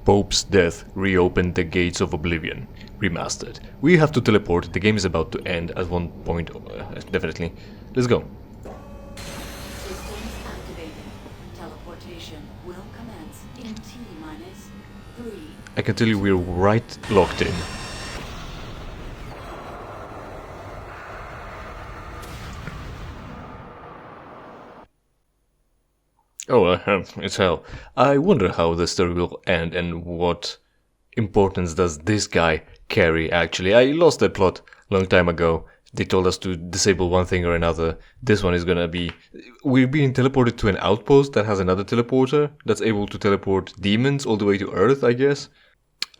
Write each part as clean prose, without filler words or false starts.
Pope's death reopened the gates of oblivion. Remastered. We have to teleport. The game is about to end at one point, definitely. Let's go. Systems activated. Teleportation will commence in T-3. I can tell you we're right locked in. Oh, it's hell. I wonder how the story will end and what importance does this guy carry, actually. I lost that plot long time ago. They told us to disable one thing or another. This one is gonna be... We're being teleported to an outpost that has another teleporter that's able to teleport demons all the way to Earth, I guess.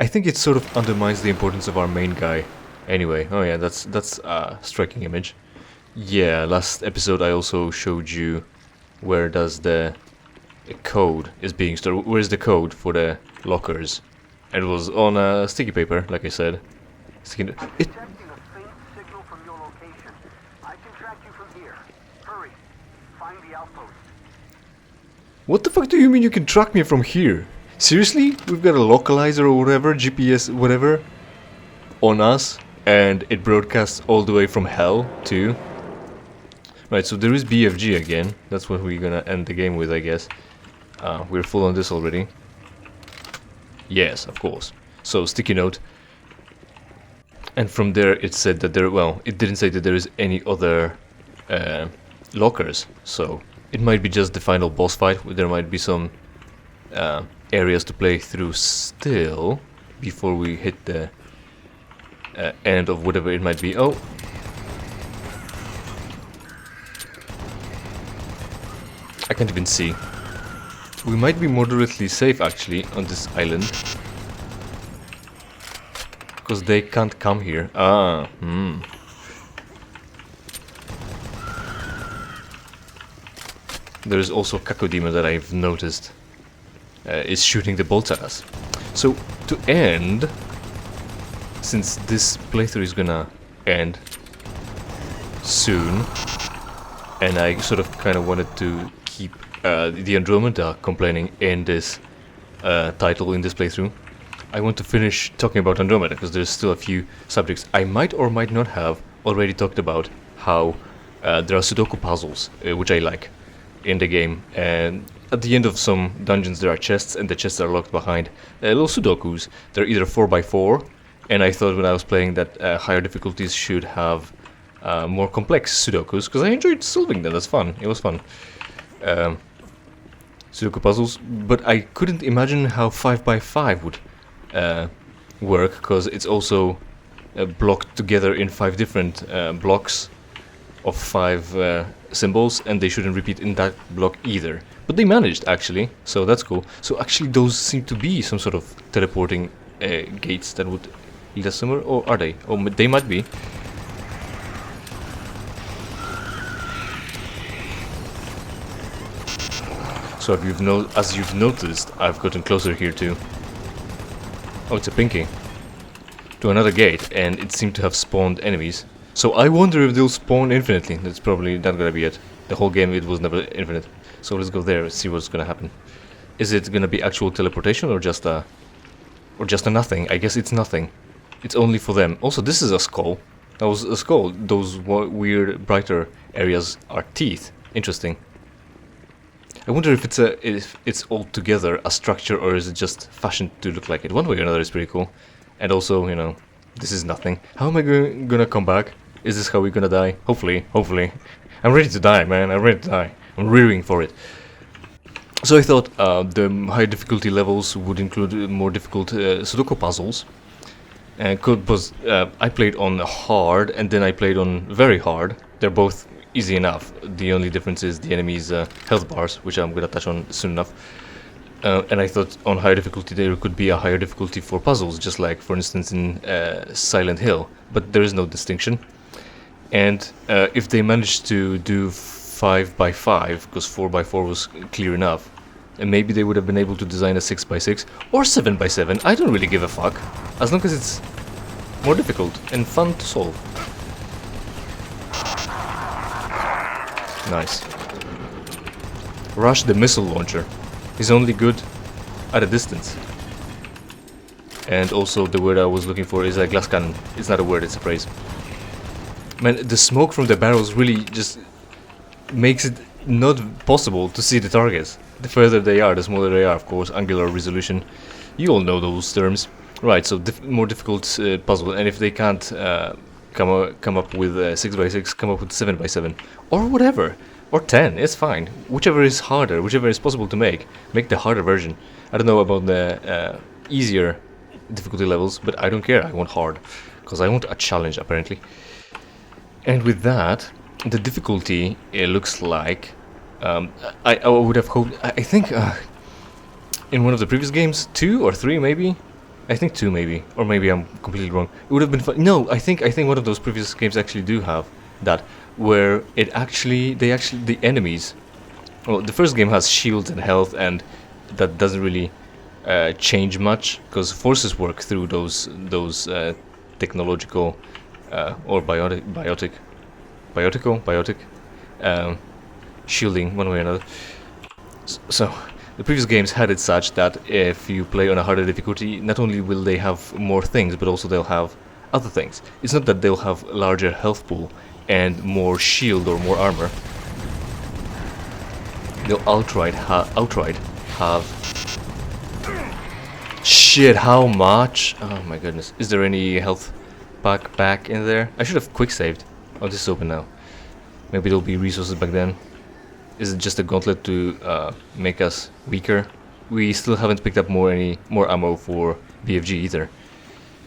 I think it sort of undermines the importance of our main guy. Anyway, oh yeah, that's a striking image. Yeah, last episode I also showed you where does the code is being stored. Where's the code for the lockers? And it was on a sticky paper, like I said. Detecting a faint signal from your location. I can track you from here. Hurry, find the outpost. What the fuck do you mean you can track me from here? Seriously? We've got a localizer or whatever, GPS, whatever, on us, and it broadcasts all the way from hell too. Right, so there is BFG again. That's what we're gonna end the game with, I guess. We're full on this already. Yes, of course. So, sticky note. And from there it said that there... Well, it didn't say that there is any other lockers. So, it might be just the final boss fight. There might be some areas to play through still before we hit the end of whatever it might be. Oh! I can't even see. We might be moderately safe actually on this island. Because they can't come here. There is also Cacodemon that I've noticed is shooting the bolts at us. So to end, since this playthrough is gonna end soon, and I sort of kind of wanted to keep the Andromeda complaining in this title, in this playthrough, I want to finish talking about Andromeda because there's still a few subjects. I might or might not have already talked about how there are Sudoku puzzles, which I like, in the game. And at the end of some dungeons there are chests, and the chests are locked behind little Sudokus. They're either 4x4, and I thought when I was playing that higher difficulties should have more complex Sudokus, because I enjoyed solving them. That's fun. It was fun. Sudoku puzzles, but I couldn't imagine how 5x5 would work, because it's also blocked together in 5 different blocks of 5 symbols, and they shouldn't repeat in that block either. But they managed, actually, so that's cool. So actually those seem to be some sort of teleporting gates that would lead us somewhere, or are they? Oh, they might be. So as you've noticed, I've gotten closer here too. Oh, it's a pinky. To another gate, and it seemed to have spawned enemies. So I wonder if they'll spawn infinitely. That's probably not gonna be it. The whole game it was never infinite. So let's go there and see what's gonna happen. Is it gonna be actual teleportation or just a nothing? I guess it's nothing. It's only for them. Also, this is a skull. That was a skull. Those weird brighter areas are teeth. Interesting. I wonder if it's altogether a structure, or is it just fashioned to look like it. One way or another is pretty cool. And also, you know, this is nothing. How am I gonna come back? Is this how we're gonna die? Hopefully. I'm ready to die, man. I'm ready to die. I'm rearing for it. So I thought the high difficulty levels would include more difficult Sudoku puzzles. Because I played on hard, and then I played on very hard. They're both easy enough. The only difference is the enemy's health bars, which I'm gonna touch on soon enough. And I thought on higher difficulty there could be a higher difficulty for puzzles, just like for instance in Silent Hill, but there is no distinction. And if they managed to do 5x5, because 4x4 was clear enough, and maybe they would have been able to design a 6x6 or 7x7, I don't really give a fuck, as long as it's more difficult and fun to solve. Nice. Rush the missile launcher. He's only good at a distance. And also the word I was looking for is a glass cannon. It's not a word, it's a phrase. Man, the smoke from the barrels really just makes it not possible to see the targets. The further they are, the smaller they are, of course. Angular resolution. You all know those terms. Right, so more difficult puzzle. And if they can't come up with 6x6, come up with 7x7. Or whatever. Or 10, it's fine. Whichever is harder, whichever is possible to make the harder version. I don't know about the easier difficulty levels, but I don't care. I want hard. Because I want a challenge, apparently. And with that, the difficulty, it looks like... I would have hoped... I think in one of the previous games, 2 or 3 maybe? I think 2 maybe. Or maybe I'm completely wrong. It would have been fun. No, I think one of those previous games actually do have that. Where the enemies... Well, the first game has shields and health, and that doesn't really change much. Because forces work through those technological... or biotic shielding, one way or another. So the previous games had it such that if you play on a harder difficulty, not only will they have more things, but also they'll have other things. It's not that they'll have larger health pool and more shield or more armor. They'll outright have... Shit, how much? Oh my goodness. Is there any health pack back in there? I should have quick saved. Oh, this is open now. Maybe there'll be resources back then. Is it just a gauntlet to make us weaker? We still haven't picked up more ammo for BFG either,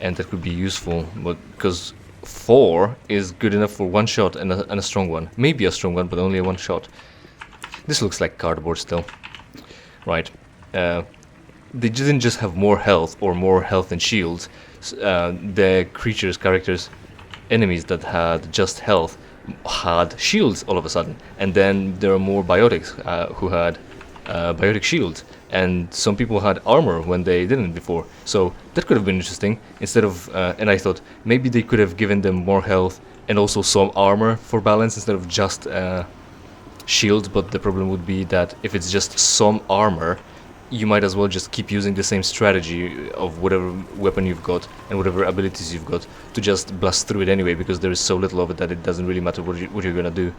and that could be useful. But because 4 is good enough for one shot and a strong one, maybe a strong one, but only a one shot. This looks like cardboard still. Right. They didn't just have more health or more health and shields. The characters, enemies that had just health had shields all of a sudden, and then there are more biotics who had biotic shields, and some people had armor when they didn't before. So that could have been interesting. Instead of and I thought maybe they could have given them more health and also some armor for balance instead of just shields. But the problem would be that if it's just some armor, you might as well just keep using the same strategy of whatever weapon you've got and whatever abilities you've got to just blast through it anyway, because there is so little of it that it doesn't really matter what you're gonna do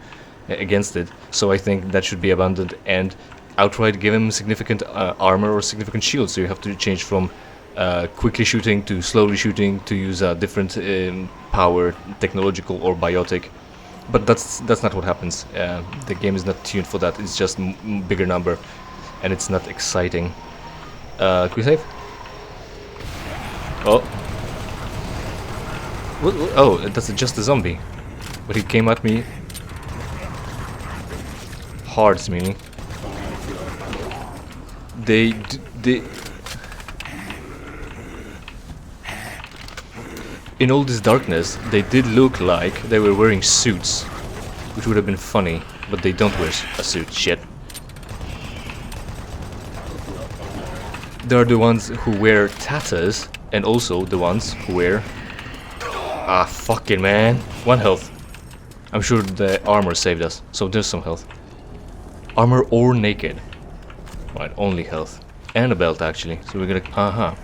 against it. So I think that should be abandoned and outright give him significant armor or significant shield. So you have to change from quickly shooting to slowly shooting to use a different power, technological or biotic. But that's not what happens. The game is not tuned for that. It's just bigger number. And it's not exciting. Quick save? Oh. What? Oh, that's just a zombie. But he came at me hard, meaning. They... In all this darkness, they did look like they were wearing suits. Which would have been funny, but they don't wear a suit. Shit. There are the ones who wear tatters, and also the ones who wear... Ah, fucking man. 1 health. I'm sure the armor saved us, so there's some health. Armor or naked. Right, only health. And a belt, actually. So we're gonna... Aha.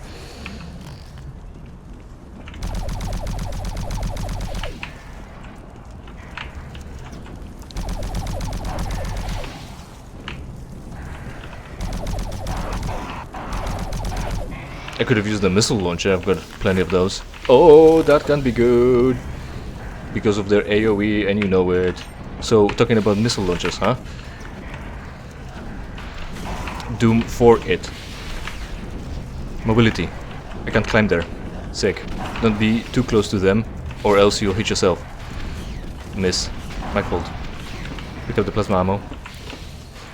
I could have used the missile launcher, I've got plenty of those. Oh, that can be good! Because of their AoE, and you know it. So, talking about missile launchers, huh? Doom for it. Mobility. I can't climb there. Sick. Don't be too close to them, or else you'll hit yourself. Miss. My fault. Pick up the plasma ammo.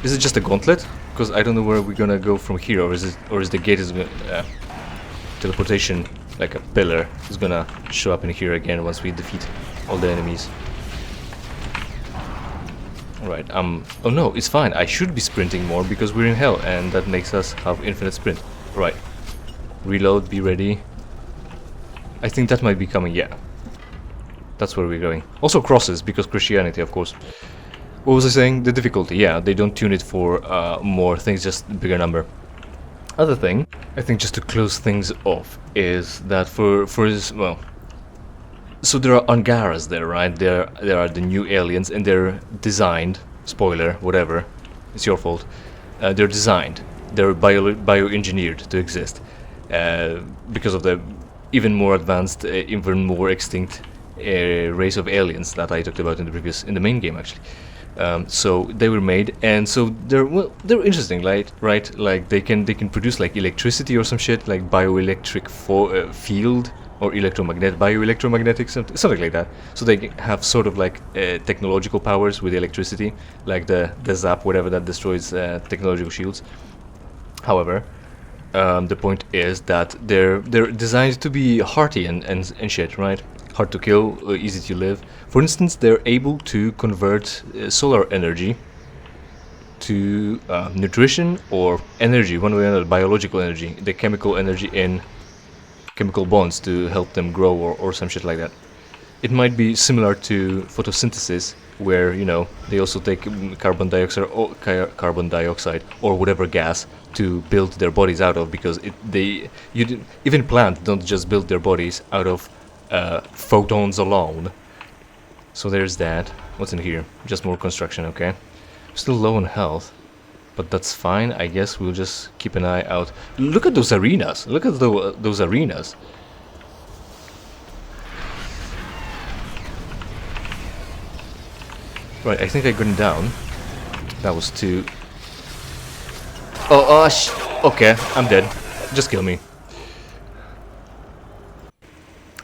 Is it just a gauntlet? Because I don't know where we're gonna go from here, or is the gate teleportation, like a pillar, is gonna show up in here again once we defeat all the enemies. Alright, oh no, it's fine. I should be sprinting more because we're in hell, and that makes us have infinite sprint. Right. Reload, be ready. I think that might be coming, yeah. That's where we're going. Also crosses, because Christianity, of course. What was I saying? The difficulty, yeah, they don't tune it for more things, just bigger number. Other thing, I think just to close things off is that for his, well, so there are Angaras there, right? There are the new aliens, and they're designed. Spoiler, whatever. It's your fault. They're designed. They're bioengineered to exist because of the even more advanced, even more extinct race of aliens that I talked about in the main game actually. So they were made, and so they're interesting, right? Like they can produce like electricity or some shit, like bioelectric field or bioelectromagnetic, something like that. So they have sort of like technological powers with electricity, like the zap, whatever that destroys technological shields. However, the point is that they're designed to be hearty and shit, right? Hard to kill, easy to live. For instance, they're able to convert solar energy to nutrition or energy, one way or another, biological energy, the chemical energy in chemical bonds to help them grow or some shit like that. It might be similar to photosynthesis, where, you know, they also take carbon dioxide or whatever gas to build their bodies out of, because even plants don't just build their bodies out of photons alone. So there's that. What's in here? Just more construction, okay. Still low on health, but that's fine. I guess we'll just keep an eye out. Look at those arenas. Look at those arenas. Right, I think I got him down. That was too... okay, I'm dead. Just kill me.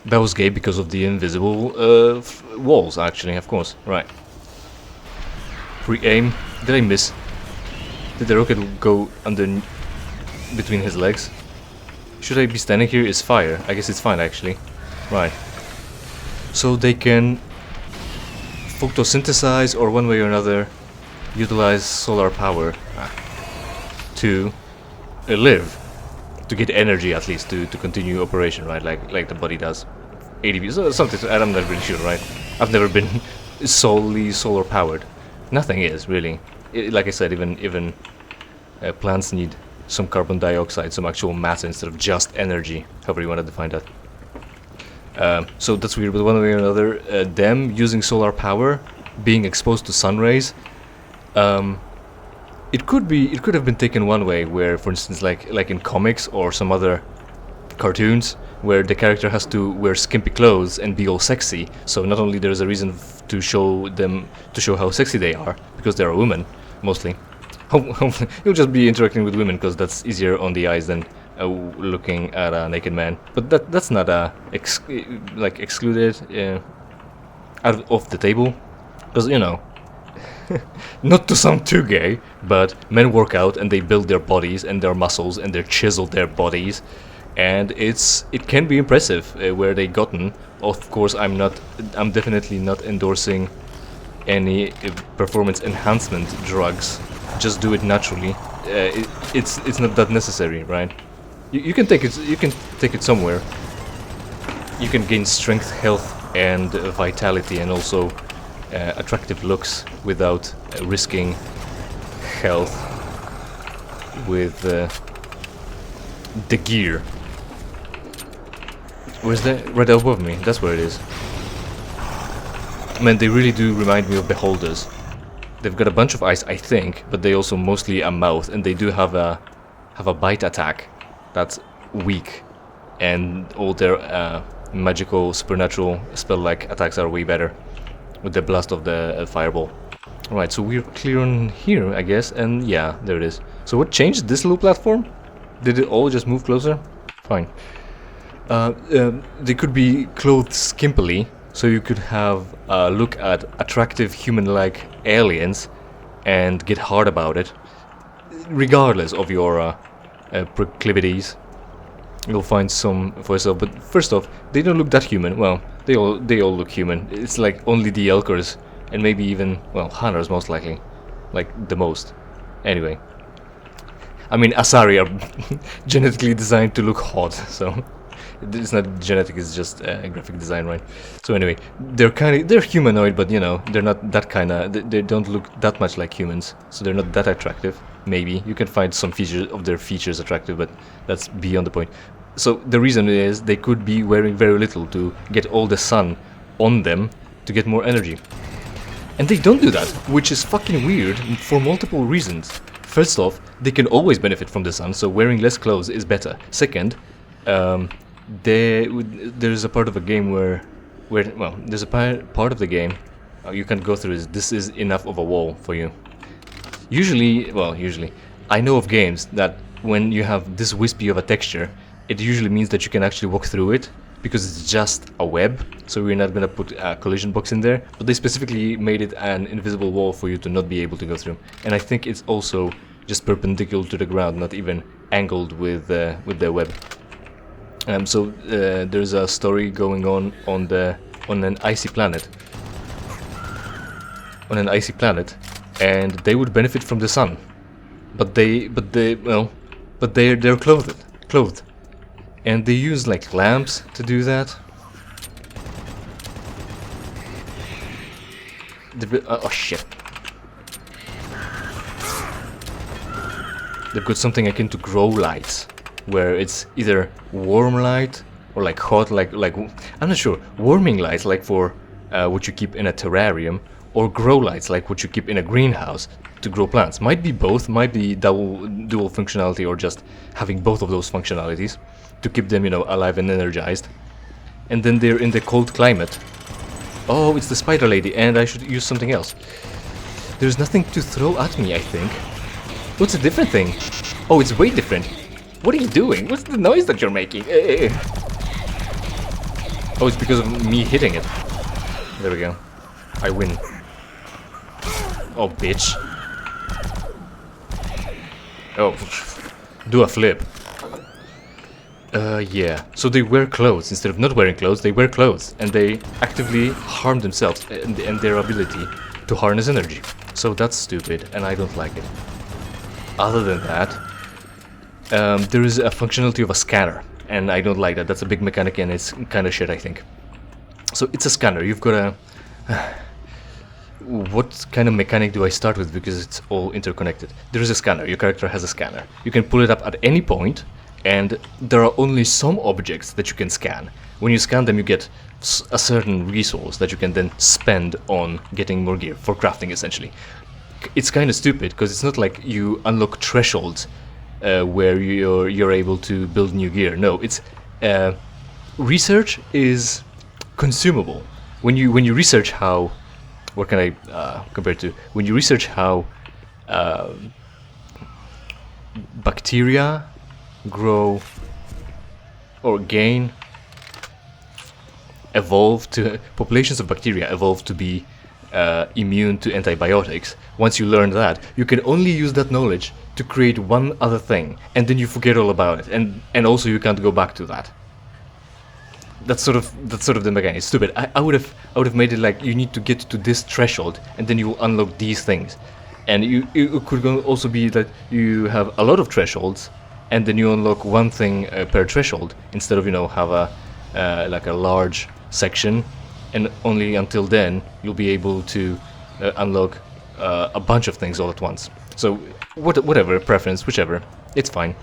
That was gay because of the invisible walls, actually, of course. Right. Pre-aim. Did I miss? Did the rocket go under between his legs? Should I be standing here? Is fire? I guess it's fine, actually. Right. So they can photosynthesize, or one way or another utilize solar power to live, to get energy at least to continue operation, right? Like the body does. ADP, so something. I'm not really sure, right? I've never been solely solar powered. Nothing is really. Like I said, even plants need some carbon dioxide, some actual matter instead of just energy, however you want to define that. So that's weird, but one way or another, them using solar power, being exposed to sun rays, it could have been taken one way, where, for instance, like in comics or some other cartoons, where the character has to wear skimpy clothes and be all sexy. So not only there's a reason to show how sexy they are, because they're a woman mostly. Hopefully you'll just be interacting with women, because that's easier on the eyes than looking at a naked man. But that's not excluded out of the table, because, you know, not to sound too gay, but men work out and they build their bodies and their muscles and they chisel their bodies, and it can be impressive where they gotten. Of course, I'm definitely not endorsing any performance enhancement drugs. Just do it naturally. It's not that necessary, right? You can take it somewhere. You can gain strength, health, and vitality, and also attractive looks without risking health with the gear. Where's that? Right above me. That's where it is. Man, they really do remind me of beholders. They've got a bunch of eyes, I think, but they also mostly a mouth, and they do have a bite attack that's weak, and all their magical, supernatural spell-like attacks are way better with the blast of the fireball. Alright, so we're clear on here, I guess, and yeah, there it is. So what changed this little platform? Did it all just move closer? Fine. They could be clothed skimpily, so you could have a look at attractive human-like aliens and get hard about it, regardless of your proclivities. You'll find some for yourself. But first off, they don't look that human. Well, they all look human. It's like only the Elkers and maybe even, well, Hunters most likely, like the most. Anyway, I mean, Asari are genetically designed to look hot, so it's not genetic, it's just graphic design, right? So anyway, they're humanoid, but, you know, they're not that kind of, they don't look that much like humans, so they're not that attractive. maybe. You can find some features of their features attractive, but that's beyond the point. So the reason is they could be wearing very little to get all the sun on them to get more energy. And they don't do that, which is fucking weird for multiple reasons. First off, they can always benefit from the sun, so wearing less clothes is better. Second, there's a part of a game where there's a part of the game you can go through. This is enough of a wall for you. Usually, I know of games that when you have this wispy of a texture, it usually means that you can actually walk through it, because it's just a web, so we're not gonna put a collision box in there, but they specifically made it an invisible wall for you to not be able to go through. And I think it's also just perpendicular to the ground, not even angled with the web. So there's a story going on an icy planet. On an icy planet, and they would benefit from the sun, but they're clothed. And they use like lamps to do that. Oh shit. They've got something akin to grow lights, where it's either warm light or like hot, like I'm not sure. Warming lights, like for what you keep in a terrarium, or grow lights, like what you keep in a greenhouse to grow plants. Might be both, might be dual functionality, or just having both of those functionalities to keep them, alive and energized. And then they're in the cold climate. Oh, it's the spider lady, and I should use something else. There's nothing to throw at me, I think. What's a different thing? Oh, it's way different. What are you doing? What's the noise that you're making? Oh, it's because of me hitting it. There we go. I win. Oh, bitch. Oh, do a flip. Yeah. So they wear clothes. Instead of not wearing clothes, they wear clothes. And they actively harm themselves and their ability to harness energy. So that's stupid, and I don't like it. Other than that, there is a functionality of a scanner, and I don't like that. That's a big mechanic, and it's kind of shit, I think. So it's a scanner. You've got a... what kind of mechanic do I start with, because it's all interconnected? There is a scanner. Your character has a scanner. You can pull it up at any point, and there are only some objects that you can scan. When you scan them, you get a certain resource that you can then spend on getting more gear, for crafting essentially. It's kind of stupid, because it's not like you unlock thresholds where you're able to build new gear. No, it's research is consumable. When you research how, what can I compare it to? When you research how bacteria grow or gain, populations of bacteria evolve to be immune to antibiotics. Once you learn that, you can only use that knowledge to create one other thing, and then you forget all about it, and also you can't go back to that. That's sort of the mechanic. It's stupid. I would have made it like you need to get to this threshold, and then you will unlock these things. And it could also be that you have a lot of thresholds, and then you unlock one thing per threshold, instead of have like a large section, and only until then you'll be able to unlock a bunch of things all at once. So whatever preference, whichever, it's fine.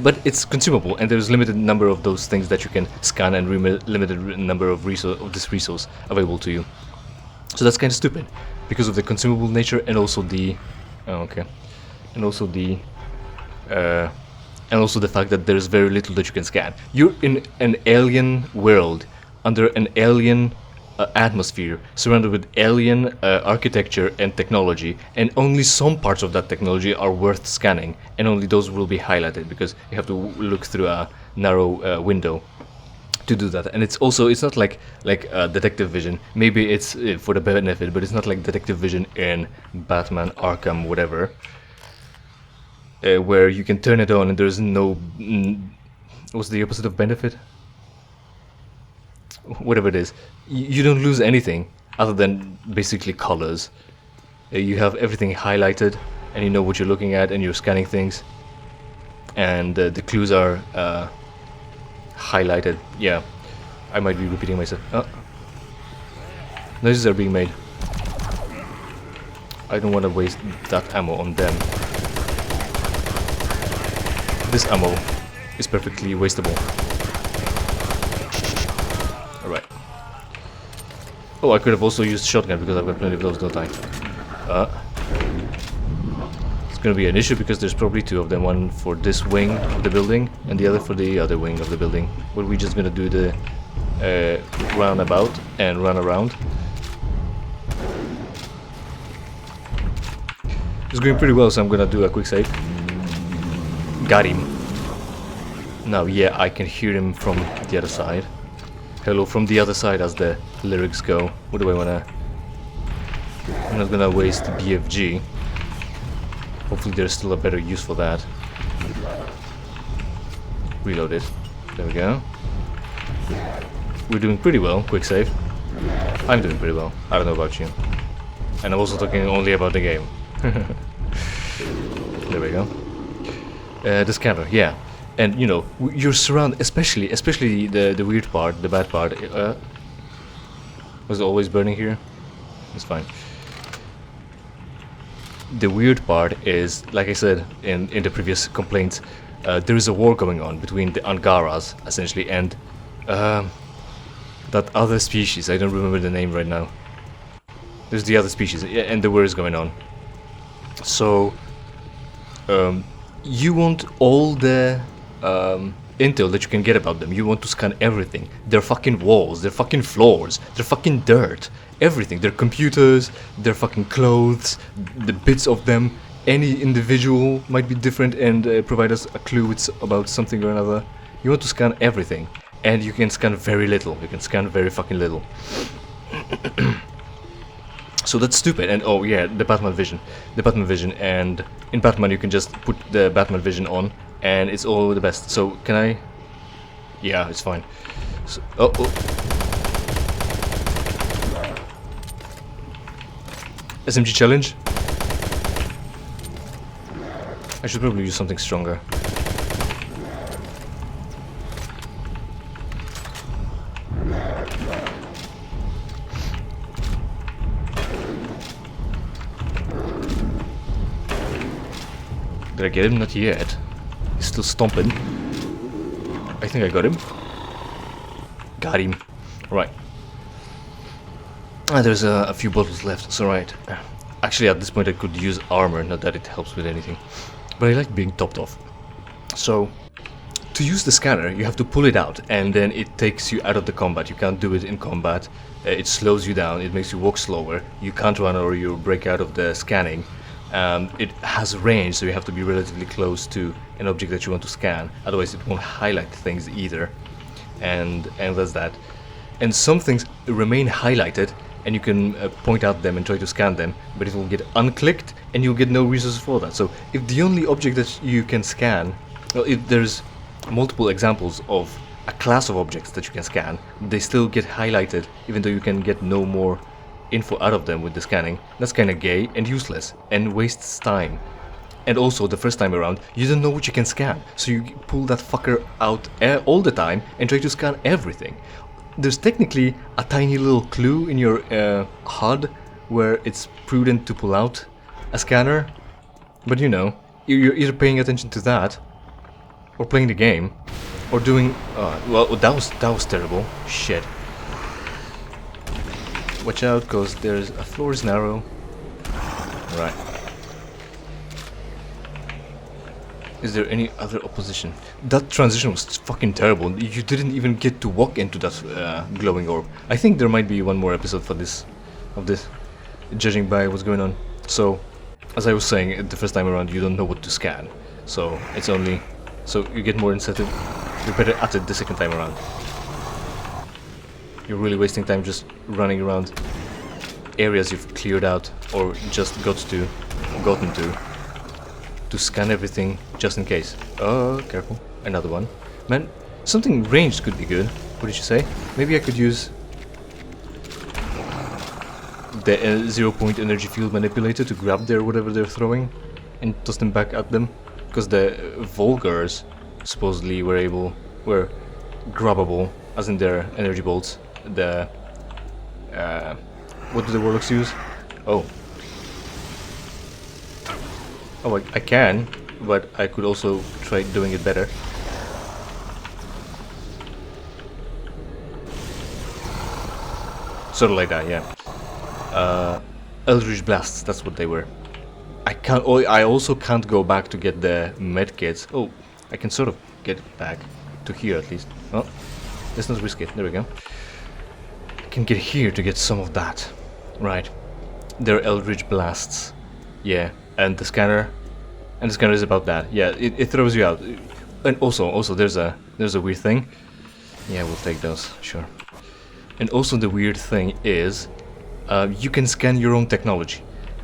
But it's consumable, and there's limited number of those things that you can scan, and limited number of this resource available to you. So that's kind of stupid, because of the consumable nature, and also the and also the fact that there's very little that you can scan. You're in an alien world, under an alien atmosphere, surrounded with alien architecture and technology, and only some parts of that technology are worth scanning, and only those will be highlighted, because you have to look through a narrow window to do that. And it's not like detective vision. Maybe it's for the benefit, but it's not like detective vision in Batman Arkham whatever, where you can turn it on and there's no what's the opposite of benefit? Whatever it is, you don't lose anything other than basically colors. You have everything highlighted, and you know what you're looking at, and you're scanning things, and the clues are highlighted. Yeah, I might be repeating myself. Noises are being made. I don't want to waste that ammo on them. this ammo is perfectly wastable. Alright. Oh, I could have also used shotgun because I've got plenty of those, don't I? It's gonna be an issue because there's probably two of them. One for this wing of the building and the other for the other wing of the building. But we're just gonna do the roundabout and run around. It's going pretty well, so I'm gonna do a quick save. Got him. Now, yeah, I can hear him from the other side. Hello from the other side, as the lyrics go. What do I wanna... I'm not gonna waste BFG. Hopefully there's still a better use for that. Reload it. There we go. We're doing pretty well. Quick save. I'm doing pretty well. I don't know about you. And I'm also talking only about the game. There we go. The scanner, yeah. And you know, you're surrounded, especially the weird part, the bad part. Was it always burning here? It's fine. The weird part is, like I said in the previous complaints, there is a war going on between the Angaras, essentially, and that other species. I don't remember the name right now. There's the other species, and the war is going on. So, you want all the intel that you can get about them. You want to scan everything. Their fucking walls, their fucking floors, their fucking dirt, everything. Their computers, their fucking clothes, the bits of them. Any individual might be different and provide us a clue about something or another. You want to scan everything. And you can scan very little. You can scan very fucking little. So that's stupid. And oh yeah, the Batman vision. The Batman vision, and in Batman you can just put the Batman vision on and it's all the best. So can I... Yeah, it's fine. So, oh. SMG challenge? I should probably use something stronger. Did I get him? Not yet. He's still stomping. I think I got him. Got him. Right. There's a few bottles left, it's alright. Actually, at this point I could use armor, not that it helps with anything. But I like being topped off. So, to use the scanner, you have to pull it out, and then it takes you out of the combat. You can't do it in combat. It slows you down, it makes you walk slower. You can't run or you break out of the scanning. It has range, so you have to be relatively close to an object that you want to scan. Otherwise, it won't highlight things either. And that's that. And some things remain highlighted, and you can point out them and try to scan them, but it will get unclicked, and you'll get no resources for that. So if the only object that you can scan, well, if there's multiple examples of a class of objects that you can scan, they still get highlighted, even though you can get no more info out of them with the scanning. That's kind of gay and useless and wastes time. And also, the first time around, you don't know what you can scan, so you pull that fucker out all the time and try to scan everything. There's technically a tiny little clue in your HUD where it's prudent to pull out a scanner, but you know, you're either paying attention to that, or playing the game, or doing... well, that was terrible. Shit. Watch out, because there's a floor is narrow. Right. Is there any other opposition? That transition was fucking terrible. You didn't even get to walk into that glowing orb. I think there might be one more episode for this, judging by what's going on. So, as I was saying, the first time around you don't know what to scan. So, it's only... So, you get more incentive. You're better at it the second time around. You're really wasting time just running around areas you've cleared out or just gotten to scan everything just in case. Oh, careful. Another one. Man, something ranged could be good. What did you say? Maybe I could use the 0-point energy field manipulator to grab their whatever they're throwing and toss them back at them. Because the Vulgars supposedly were grabbable, as in their energy bolts. The what do the Warlocks use? Oh, I can. but I could also try doing it better. Sort of like that, yeah. Eldritch Blasts, that's what they were. I also can't go back to get the medkits. Oh, I can sort of get back to here at least. Oh, let's not risk it. There we go. I can get here to get some of that. Right. They're Eldritch Blasts. Yeah, and the scanner is about that. Yeah, it throws you out. And also there's a weird thing. Yeah, we'll take those, sure. And also the weird thing is you can scan your own technology.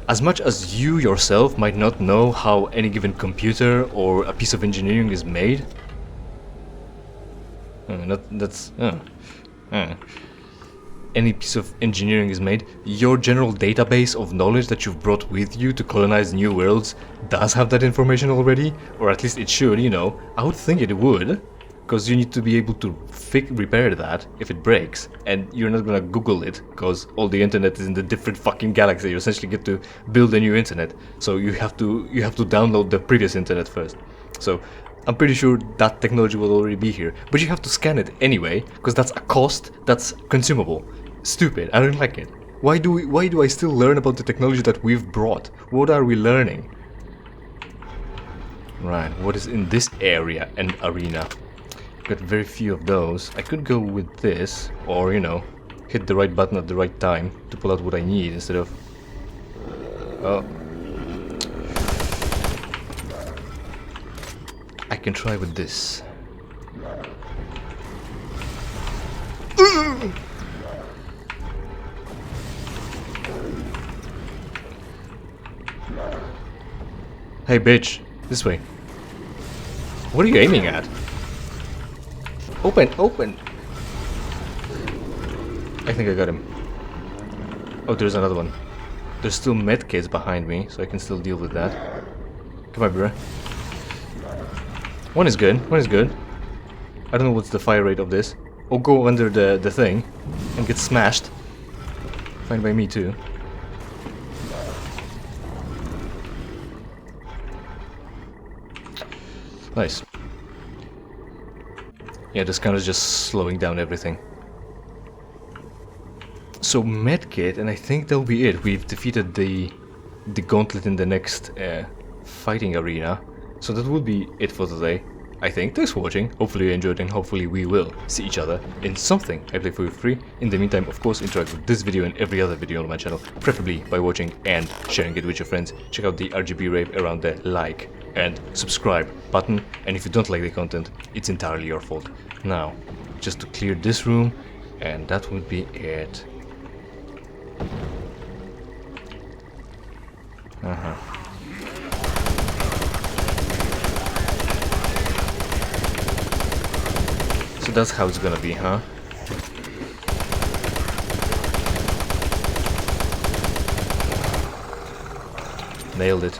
As much as you yourself might not know how any given computer or a piece of engineering is made, any piece of engineering is made, your general database of knowledge that you've brought with you to colonize new worlds does have that information already, or at least it should, you know. I would think it would, because you need to be able to repair that if it breaks, and you're not gonna Google it, because all the internet is in the different fucking galaxy. You essentially get to build a new internet, so you have to download the previous internet first. So I'm pretty sure that technology will already be here, but you have to scan it anyway, because that's a cost that's consumable. Stupid. I don't like it. Why do I still learn about the technology that we've brought? What are we learning? Right, what is in this area and arena? Got very few of those. I could go with this, or, you know, hit the right button at the right time to pull out what I need instead of... Oh. I can try with this. Hey bitch, this way. What are you aiming at? Open, open! I think I got him. Oh, there's another one. There's still medkits behind me, so I can still deal with that. Come on, bro. One is good, one is good. I don't know what's the fire rate of this. Or go under the thing and get smashed. Fine by me too. Nice. Yeah, this kind of just slowing down everything. So medkit, and I think that'll be it. We've defeated the gauntlet in the next fighting arena. So that will be it for today, I think. Thanks for watching. Hopefully you enjoyed, and hopefully we will see each other in something I play for you free. In the meantime, of course, interact with this video and every other video on my channel, preferably by watching and sharing it with your friends. Check out the RGB rave around the like and subscribe button, and if you don't like the content, it's entirely your fault. Now, just to clear this room, and that would be it. So that's how it's gonna be, huh? Nailed it.